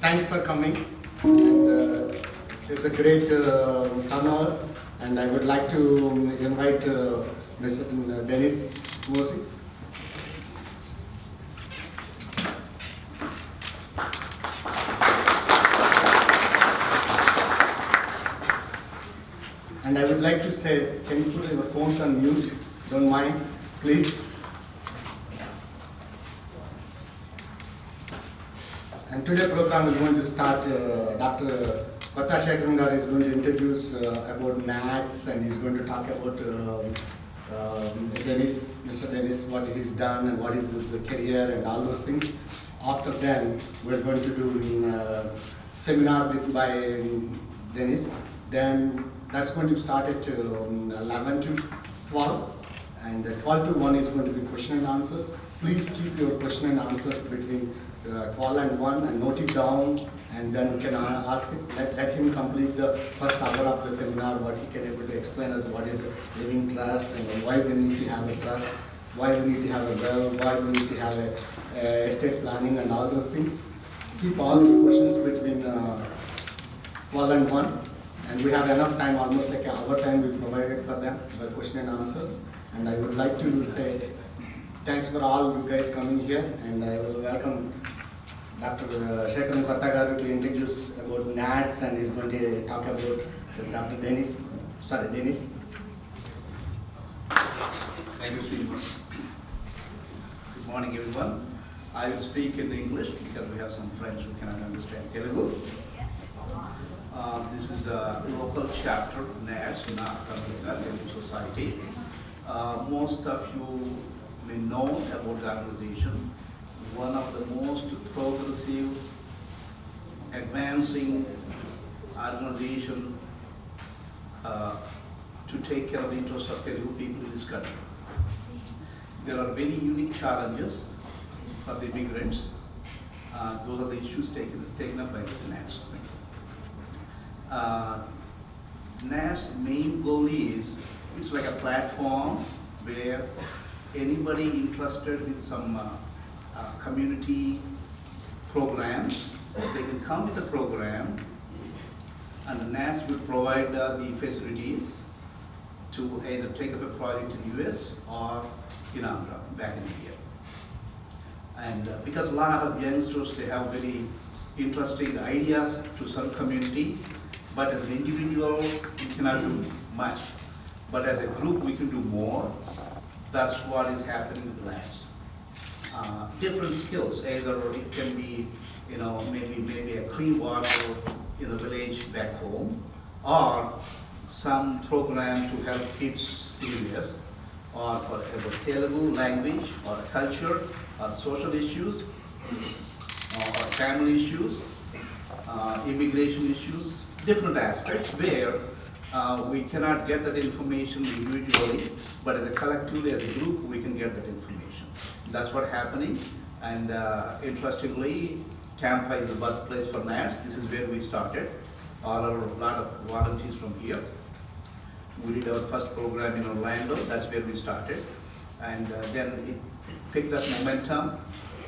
thanks for coming. And it's a great turnout. And I would like to invite Mr. Dennis Mosi. And I would like to say, can you put your phones on mute? Don't mind, please. And today's program is going to start. Dr. Kotta Shekaran is going to introduce about NATS, and he's going to talk about Dennis, Mr. Dennis, what he's done and what is his career and all those things. After then, we're going to do a seminar by Dennis. Then that's going to start at 11 to 12, and 12 to 1 is going to be question and answers. Please keep your question and answers between 12 and 1 and note it down, and then you can ask it. Let him complete the first hour of the seminar, what he can able to explain us what is a living trust and why we need to have a trust, why we need to have a well, why we need to have a estate planning and all those things. Keep all the questions between 12 and 1. And we have enough time, almost like an hour time we provided for them, the question and answers. And I would like to say thanks for all you guys coming here, and I will welcome Dr. Shekaran Kotta garu to introduce about NATS, and he's going to talk about Dr. Dennis. Thank you, Srinivas. Good morning, everyone. I will speak in English because we have some friends who cannot understand Telugu. This is a local chapter, NATS, Tampa Telugu Society. Most of you may know about the organization. One of the most progressive, advancing organization to take care of the interests of Telugu people in this country. There are very unique challenges for the immigrants. Those are the issues taken up by NATS. NATS' main goal is, it's like a platform where anybody interested in some community programs, they can come with the program, and NATS will provide the facilities to either take up a project in US or in Andhra, back in India. And because a lot of youngsters, they have very interesting ideas to some community, but as an individual, we cannot do much. But as a group, we can do more. That's what is happening with NATS. Different skills, either it can be, maybe a clean water in the village back home, or some program to help kids in US, or for about Telugu language, or culture, or social issues, or family issues, immigration issues, different aspects where we cannot get that information individually, but as a collectively, as a group, we can get that information. That's what's happening. And interestingly, Tampa is the birthplace for NATS. This is where we started. A lot of volunteers from here. We did our first program in Orlando. That's where we started. And then it picked up momentum.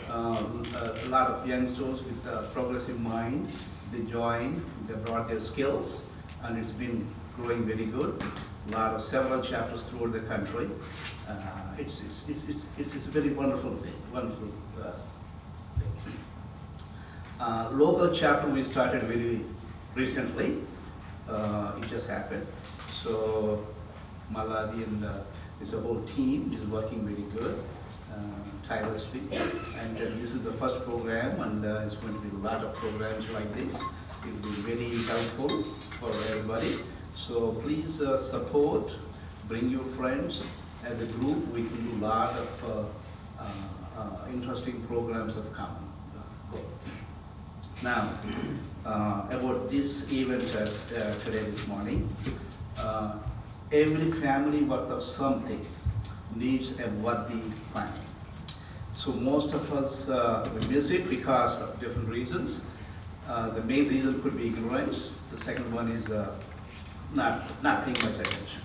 A lot of youngsters with a progressive mind, they joined, they brought their skills, and it's been growing very good. Several chapters throughout the country. It's a very wonderful thing. Local chapter we started very recently. It just happened. So Maladi and this whole team is working very good, tirelessly. And this is the first program, and it's going to be a lot of programs like this. It will be very helpful for everybody. So please support, bring your friends. As a group, we can do a lot of interesting programs of common goal. Now, about this event today, this morning, every family worth of something needs a worthy planning. So most of us we miss it because of different reasons. The main reason could be ignorance. The second one is not paying much attention.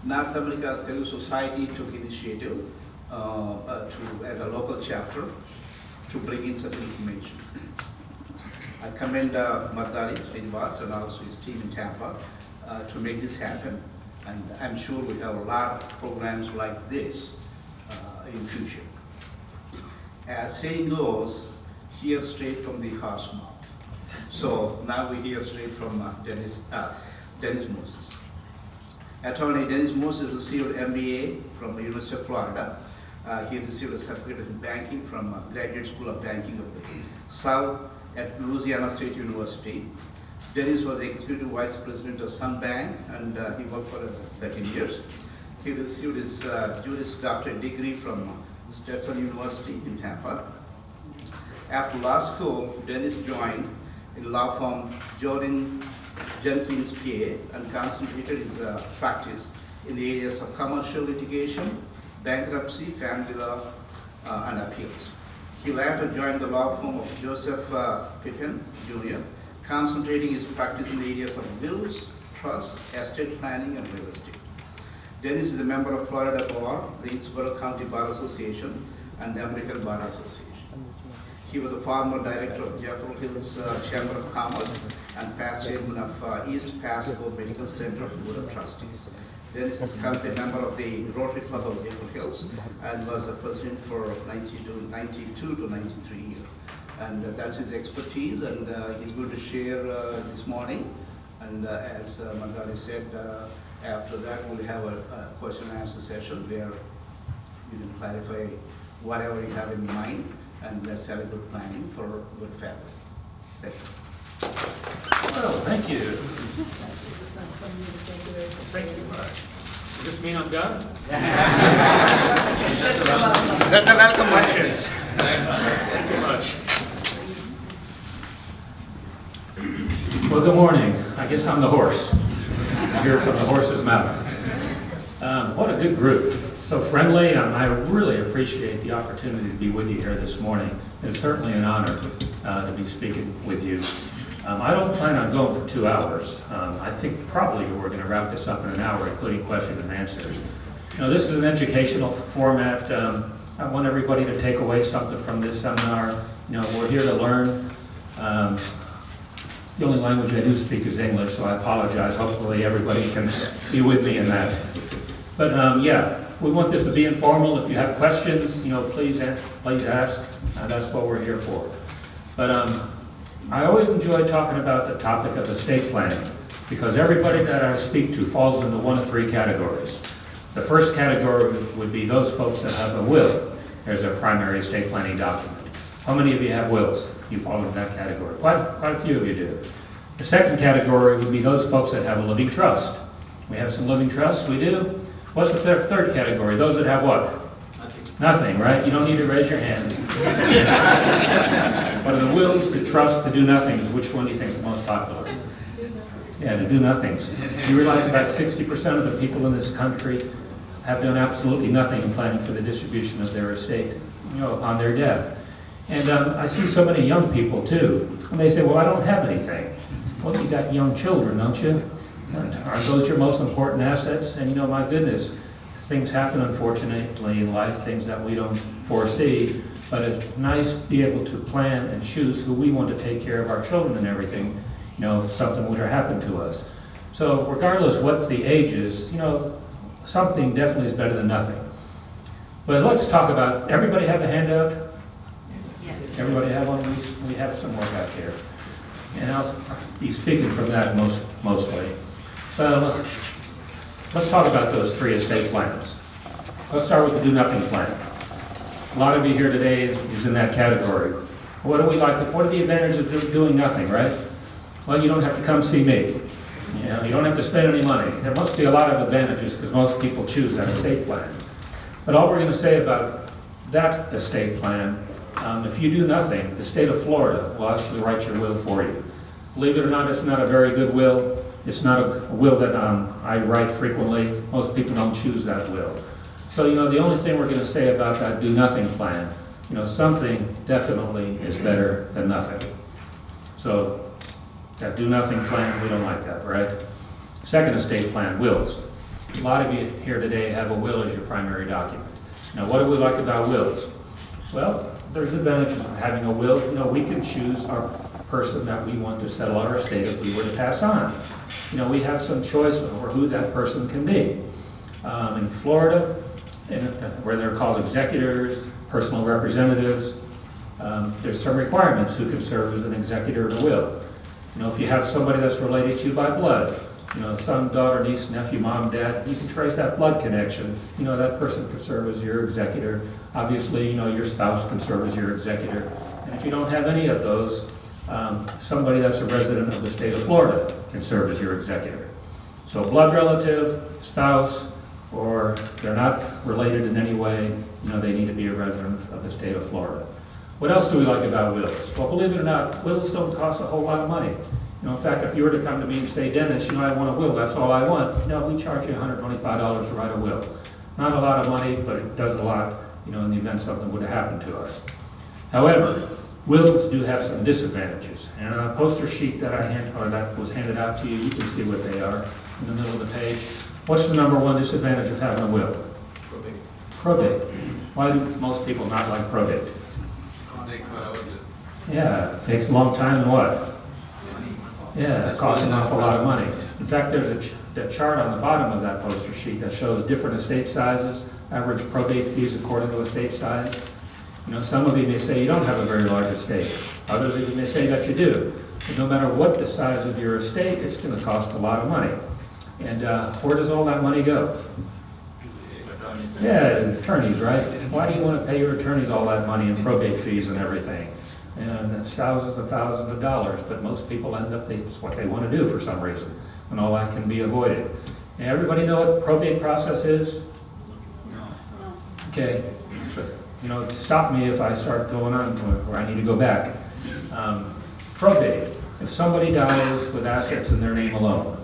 North America Telugu Society took initiative as a local chapter to bring in such information. I commend Madhari Srinivas and also his team in Tampa to make this happen. And I'm sure we have a lot of programs like this in future. As saying goes, hear straight from the horse mouth. So now we hear straight from Dennis Moses. Attorney Dennis Moses received MBA from the University of Florida. He received a certificate in banking from Graduate School of Banking of the South at Louisiana State University. Dennis was Executive Vice President of Sun Bank, and he worked for 13 years. He received his Juris Doctorate degree from Stetson University in Tampa. After law school, Dennis joined in law firm Jordan Jenkins PA and concentrated his practice in the areas of commercial litigation, bankruptcy, family law, and appeals. He later joined the law firm of Joseph Pippin Jr., concentrating his practice in the areas of wills, trust, estate planning, and real estate. Dennis is a member of Florida Bar, the Innsborough County Bar Association, and the American Bar Association. He was a former director of Jeffrey Hills Chamber of Commerce and past chairman of East Pasco Medical Center Board of Trustees. Dennis is currently a member of the Rotary Club of Jeffrey Hills and was the president for 92 to 93 years. And that's his expertise, and he's going to share this morning. And as Madhari said, after that we'll have a question and answer session where you can clarify whatever you have in mind, and let's have a good planning for a good family. Thank you. Well, thank you. Thank you very much. Does this mean I'm done? That's a welcome Questions? Thank you much. Well, good morning. I guess I'm the horse. I hear from the horse's mouth. What a good group. So friendly, and I really appreciate the opportunity to be with you here this morning. It's certainly an honor to be speaking with you. I don't plan on going for 2 hours. I think probably we're going to wrap this up in an hour, including questions and answers. You know, this is an educational format. I want everybody to take away something from this seminar. You know, we're here to learn. The only language I do speak is English, so I apologize. Hopefully everybody can be with me in that. But yeah, we want this to be informal. If you have questions, you know, please ask. That's what we're here for. But I always enjoy talking about the topic of estate planning because everybody that I speak to falls into one of three categories. The first category would be those folks that have a will as their primary estate planning document. How many of you have wills? You fall into that category. Quite a few of you do. The second category would be those folks that have a living trust. We have some living trusts, we do. What's the third category? Those that have what? Nothing, right? You don't need to raise your hands. But of the wills, the trust, the do-nothings, which one do you think is the most popular? Yeah, the do-nothings. You realize about 60% of the people in this country have done absolutely nothing in planning for the distribution of their estate, you know, upon their death. And I see so many young people too, and they say, well, I don't have anything. Well, you got young children, don't you? Aren't those your most important assets? And you know, my goodness, things happen unfortunately in life, things that we don't foresee, but it's nice to be able to plan and choose who we want to take care of our children and everything, you know, if something were to happen to us. So regardless what the age is, you know, something definitely is better than nothing. But let's talk about, everybody have a handout? Everybody have one? We have some work out here. And I'll be speaking from that mostly. So let's talk about those three estate plans. Let's start with the do-nothing plan. A lot of you here today is in that category. What do we like? What are the advantages of doing nothing, right? Well, you don't have to come see me. You know, you don't have to spend any money. There must be a lot of advantages because most people choose that estate plan. But all we're going to say about that estate plan, if you do nothing, the state of Florida will actually write your will for you. Believe it or not, it's not a very good will. It's not a will that I write frequently. Most people don't choose that will. So, you know, the only thing we're going to say about that do nothing plan, you know, something definitely is better than nothing. So that do nothing plan, we don't like that, right? Second estate plan, wills. A lot of you here today have a will as your primary document. Now, what do we like about wills? Well, there's advantages of having a will. You know, we can choose our person that we want to settle our estate if we were to pass on. You know, we have some choice over who that person can be. In Florida, where they're called executors, personal representatives, there's some requirements who can serve as an executor in a will. You know, if you have somebody that's related to you by blood, you know, son, daughter, niece, nephew, mom, dad, you can trace that blood connection. You know, that person can serve as your executor. Obviously, you know, your spouse can serve as your executor. And if you don't have any of those, somebody that's a resident of the state of Florida can serve as your executor. So blood relative, spouse, or they're not related in any way, you know, they need to be a resident of the state of Florida. What else do we like about wills? Well, believe it or not, wills don't cost a whole lot of money. You know, in fact, if you were to come to me and say, Dennis, you know, I want a will, that's all I want. You know, we charge you $125 to write a will. Not a lot of money, but it does a lot, you know, in the event something would have happened to us. However, wills do have some disadvantages. And on a poster sheet that that was handed out to you, you can see what they are in the middle of the page. What's the number one disadvantage of having a will? Probate. Probate. Why do most people not like probate? Yeah, it takes a long time and what? Yeah, it costs an awful lot of money. In fact, there's a chart on the bottom of that poster sheet that shows different estate sizes, average probate fees according to estate size. You know, some of you may say you don't have a very large estate. Others of you may say that you do. But no matter what the size of your estate, it's going to cost a lot of money. And where does all that money go? Yeah, attorneys, right? Why do you want to pay your attorneys all that money in probate fees and everything? And it's thousands and thousands of dollars, but most people end up, it's what they want to do for some reason, and all that can be avoided. And everybody know what the probate process is? No. Okay, you know, stop me if I start going on where I need to go back. Probate, if somebody dies with assets in their name alone,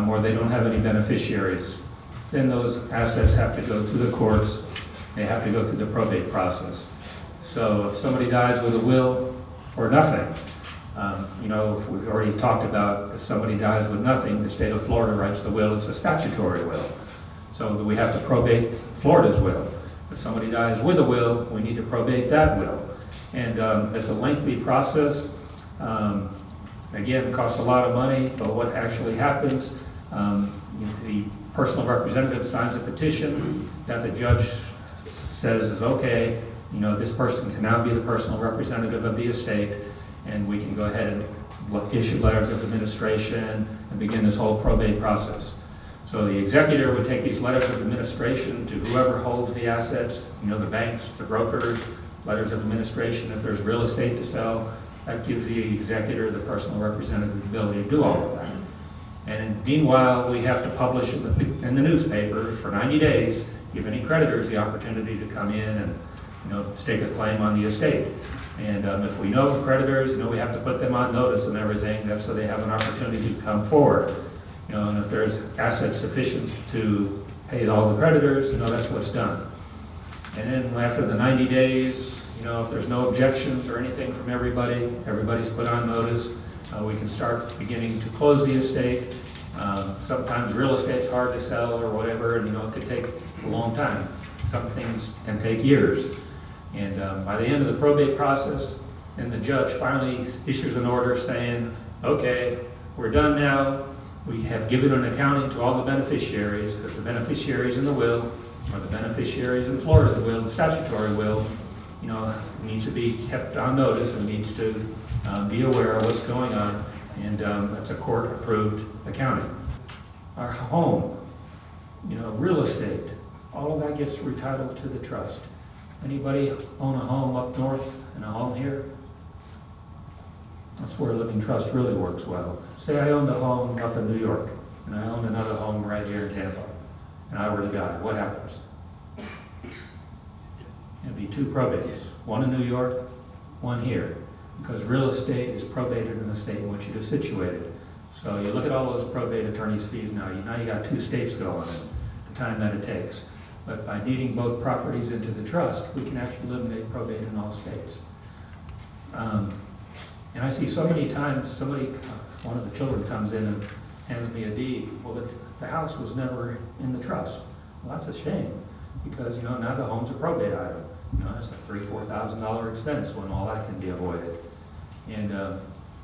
or they don't have any beneficiaries, then those assets have to go through the courts, they have to go through the probate process. So if somebody dies with a will or nothing, you know, if we already talked about if somebody dies with nothing, the state of Florida writes the will, it's a statutory will. So we have to probate Florida's will. If somebody dies with a will, we need to probate that will. And it's a lengthy process. Again, it costs a lot of money, but what actually happens, the personal representative signs a petition that the judge says is okay, you know, this person can now be the personal representative of the estate, and we can go ahead and issue letters of administration and begin this whole probate process. So the executor would take these letters of administration to whoever holds the assets, you know, the banks, the brokers, letters of administration. If there's real estate to sell, that gives the executor, the personal representative, the ability to do all of that. And meanwhile, we have to publish in the newspaper for 90 days, give any creditors the opportunity to come in and, you know, stake a claim on the estate. And if we know creditors, you know, we have to put them on notice and everything. That's so they have an opportunity to come forward. You know, and if there's assets sufficient to pay all the creditors, you know, that's what's done. And then after the 90 days, you know, if there's no objections or anything from everybody, everybody's put on notice, we can start beginning to close the estate. Sometimes real estate's hard to sell or whatever, and, you know, it could take a long time. Some things can take years. And by the end of the probate process, then the judge finally issues an order saying, okay, we're done now. We have given an accounting to all the beneficiaries, because the beneficiaries in the will, or the beneficiaries in Florida's will, the statutory will, you know, needs to be kept on notice and needs to be aware of what's going on. And that's a court-approved accounting. Our home, you know, real estate, all of that gets retitled to the trust. Anybody own a home up north and a home here? That's where a living trust really works well. Say I owned a home up in New York, and I owned another home right here in Tampa, and I were to die. What happens? It'd be two probates, one in New York, one here, because real estate is probated in the state in which it is situated. So you look at all those probate attorneys' fees now you got two states going in, the time that it takes. But by deeding both properties into the trust, we can actually eliminate probate in all states. And I see so many times one of the children comes in and hands me a deed. Well, the house was never in the trust. Well, that's a shame, because, you know, now the home's a probate item. You know, that's a $3,000-4,000 expense when all that can be avoided. And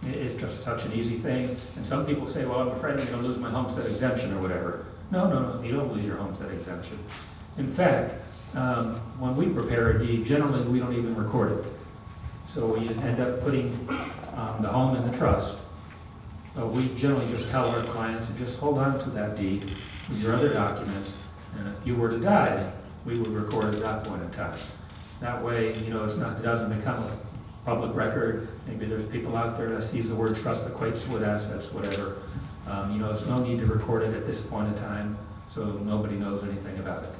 it's just such an easy thing. And some people say, well, I'm afraid I'm going to lose my homestead exemption or whatever. No, you don't lose your homestead exemption. In fact, when we prepare a deed, generally we don't even record it. So we end up putting the home in the trust. We generally just tell our clients to just hold on to that deed with your other documents, and if you were to die, we would record it at that point in time. That way, you know, it doesn't become a public record. Maybe there's people out there that sees the word trust equates with assets, whatever. You know, it's no need to record it at this point in time, so nobody knows anything about it.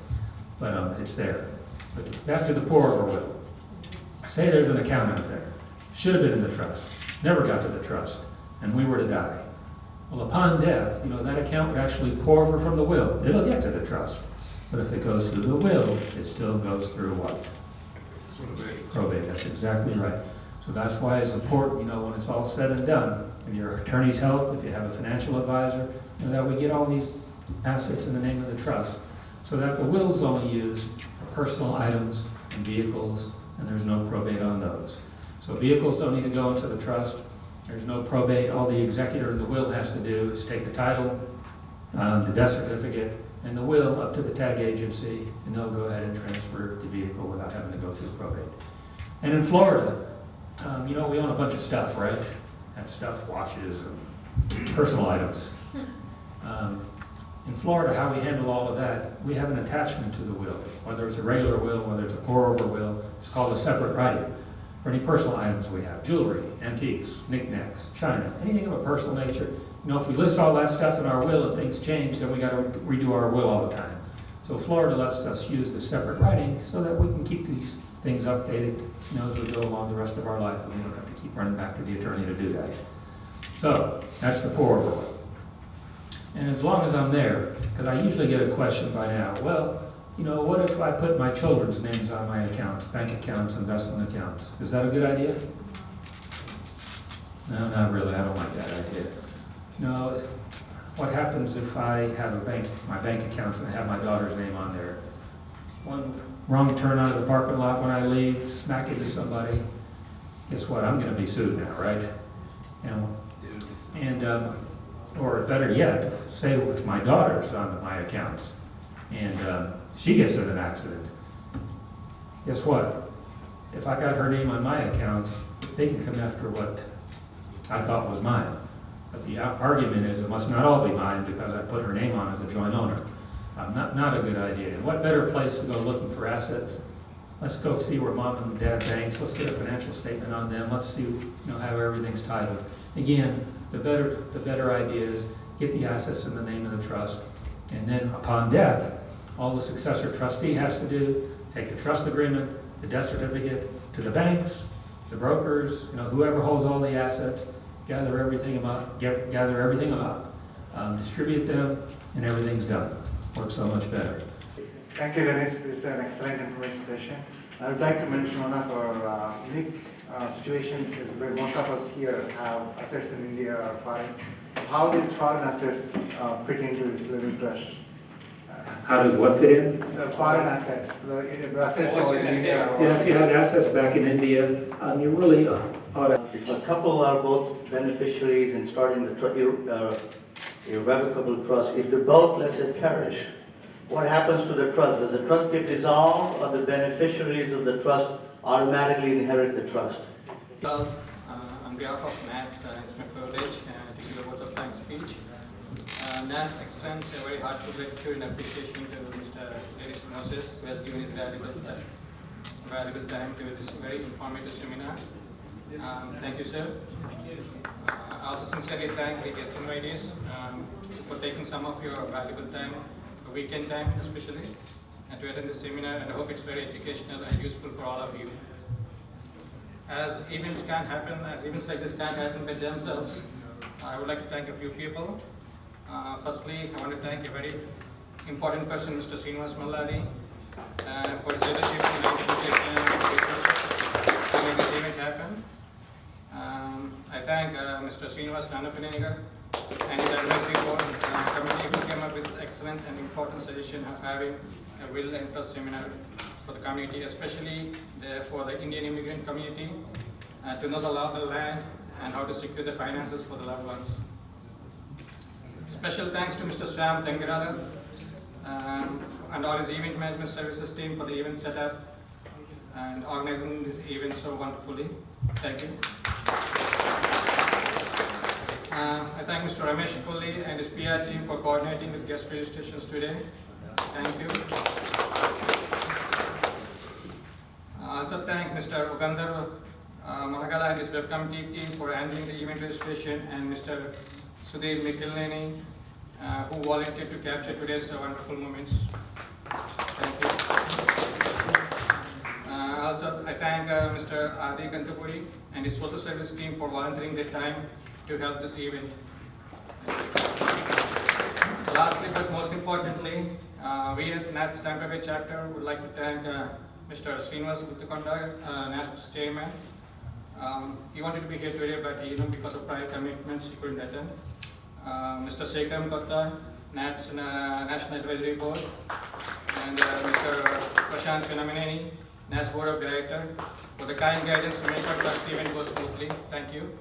But it's there. But back to the pour-over will. Say there's an account out there. Should have been in the trust. Never got to the trust. And we were to die. Well, upon death, you know, that account would actually pour over from the will. It'll get to the trust. But if it goes through the will, it still goes through what? Probate. That's exactly right. So that's why it's important, you know, when it's all said and done, with your attorney's help, if you have a financial advisor, you know, that we get all these assets in the name of the trust, so that the will's only used for personal items and vehicles, and there's no probate on those. So vehicles don't need to go into the trust. There's no probate. All the executor in the will has to do is take the title, the death certificate, and the will up to the tag agency, and they'll go ahead and transfer the vehicle without having to go through probate. And in Florida, you know, we own a bunch of stuff, right? Have stuff, watches, and personal items. In Florida, how we handle all of that, we have an attachment to the will. Whether it's a regular will, whether it's a pour-over will, it's called a separate writing. For any personal items we have, jewelry, antiques, knickknacks, china, anything of a personal nature. You know, if we list all that stuff in our will and things change, then we got to redo our will all the time. So Florida lets us use the separate writing so that we can keep these things updated, you know, as we go along the rest of our life, and we don't have to keep running back to the attorney to do that. So that's the pour-over will. And as long as I'm there, because I usually get a question by now, well, you know, what if I put my children's names on my accounts, bank accounts, investment accounts? Is that a good idea? No, not really. I don't like that idea. No, what happens if I have my bank accounts and I have my daughter's name on there? One wrong turn out of the parking lot when I leave, smack into somebody. Guess what? I'm going to be sued now, right? Or better yet, say if my daughter's on my accounts and she gets in an accident, guess what? If I got her name on my accounts, they can come after what I thought was mine. But the argument is it must not all be mine because I put her name on as a joint owner. Not a good idea. And what better place to go looking for assets? Let's go see where mom and dad banks. Let's get a financial statement on them. Let's see, you know, how everything's titled. Again, the better idea is get the assets in the name of the trust, and then upon death, all the successor trustee has to do, take the trust agreement, the death certificate to the banks, the brokers, you know, whoever holds all the assets, gather everything up, distribute them, and everything's done. Works so much better. Thank you, Dennis. This is an excellent information session. I would like to mention one of our unique situations is where most of us here have assets in India or foreign. How these foreign assets fit into this living trust? How does what fit in? The foreign assets, the assets over in India. Yeah, if you have assets back in India, you really ought to. If a couple are both beneficiaries in starting the irrevocable trust, if they both, let's say, perish, what happens to the trust? Does the trust get dissolved, or the beneficiaries of the trust automatically inherit the trust? Well, on behalf of NATS, it's my privilege to give a vote of thanks speech. NATS extends a very heartfelt gratitude and appreciation to Mr. Dennis Moses, who has given his valuable time to this very informative seminar. Thank you, sir. Thank you. I also sincerely thank the guest invitees for taking some of your valuable time, weekend time especially, and to attend this seminar, and I hope it's very educational and useful for all of you. As events like this can't happen by themselves, I would like to thank a few people. Firstly, I want to thank a very important person, Mr. Srinivas Malladi, for his leadership and education to make this event happen. I thank Mr. Srinivas Nanapinega and the advisory board committee who came up with this excellent and important suggestion of having a will and trust seminar for the community, especially for the Indian immigrant community, to know the law of the land and how to secure the finances for the loved ones. Special thanks to Mr. Shyam Tengarala and all his event management services team for the event setup and organizing this event so wonderfully. Thank you. I thank Mr. Ramesh Kohli and his PR team for coordinating with guest registrations today. Thank you. I also thank Mr. Ugandar Mahagala and his web committee team for handling the event registration, and Mr. Sudhir Mikilneni, who volunteered to capture today's wonderful moments. Thank you. Also, I thank Mr. Adi Kantapuri and his social service team for volunteering their time to help this event. Lastly, but most importantly, we at NATS Tampa Bay chapter would like to thank Mr. Srinivas Guttukonda, NATS chairman. He wanted to be here today, but because of prior commitments, he couldn't attend. Mr. Sekam Kotta, NATS National Advisory Board, and Mr. Prashant Phenomeni, NATS Board of Director, for the kind guidance to make our trust event go smoothly. Thank you.